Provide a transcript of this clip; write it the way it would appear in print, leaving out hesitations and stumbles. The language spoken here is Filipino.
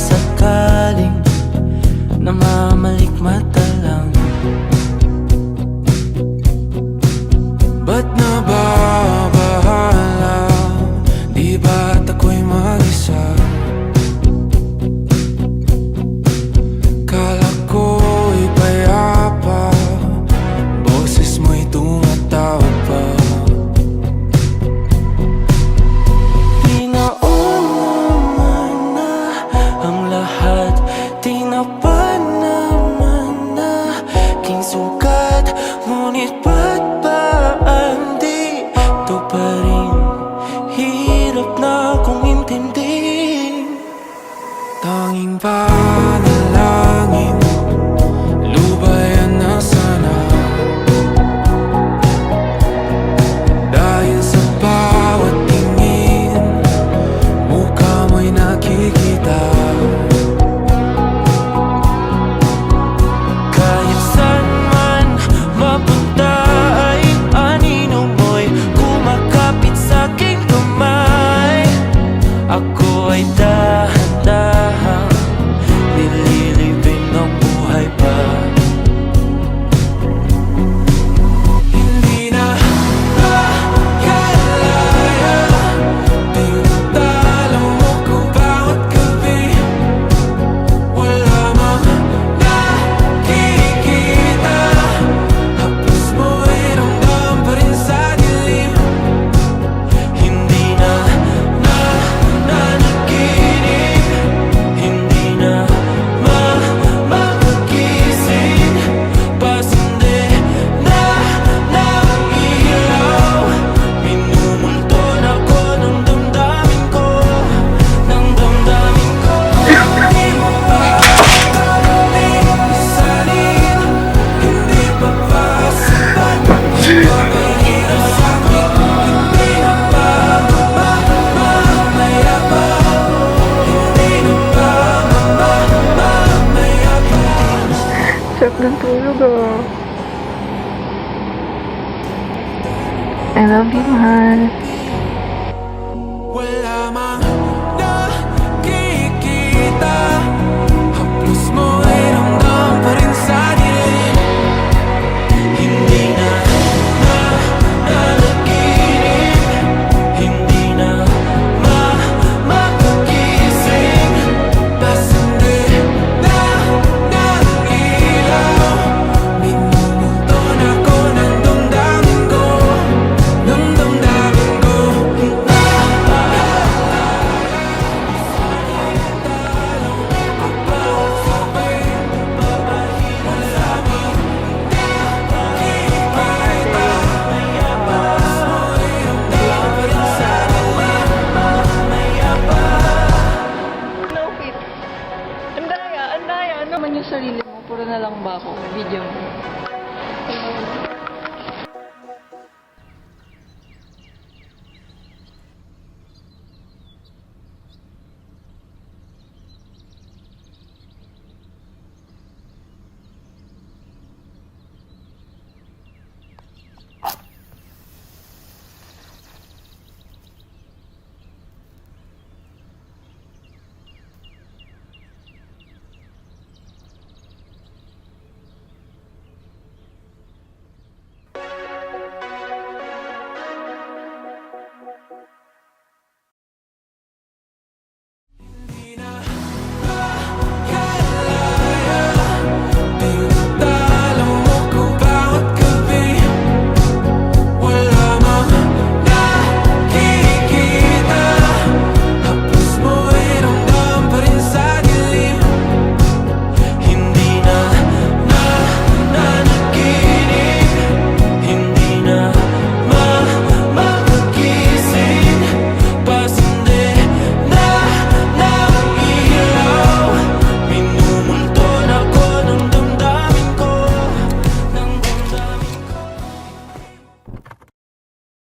sakaling namamalikmata lang. Ba't nababahala? Di ba't ako'y mag-isa? Kala ko'y payapa, boses mo'y tumatawag pa. Tinaon naman na ang lahat, tinapan naman na king sukat. Ngunit ba't ba di ito pa rin? Hirap na kong intindihin. Tanging panalangin, lubayan na sana. Dahil sa bawat tingin, mukha mo'y nakikita. Kahit saan man mapunta ay anino mo'y kumakapit sa'king kamay. Ako ay dahan-dahan nililibing ng buhay pa. Hindi na makalaya, tinatalo mo ko bawat gabi. Wala mang nakikita, haplos mo'y ramdam pa rin sa dilim. Hindi na nanaginip, hindi na mapagising. Pasindi na ng ilaw, minumulton ako ng damdamin ko, ng damdamin ko. Di mo pa isalin, hindi pa ba sapat ang pagkahirap sa'kin? Hindi na ba mamamaya pa? Hindi na ba mamamaya pa? Sarap ng tulog ah. I love you, mahal. Wala mang nakikita, haplos mo'y ramdam pa rin sa dilim. Hindi na nanaginip, hindi na mapagising. Pasindi na ng ilaw, minumulton ako ng damdamin ko, ng damdamin ko. Lapit. Andaya, andaya. Ano naman yung sarili mo? Puro na lang ba ako? Video mo.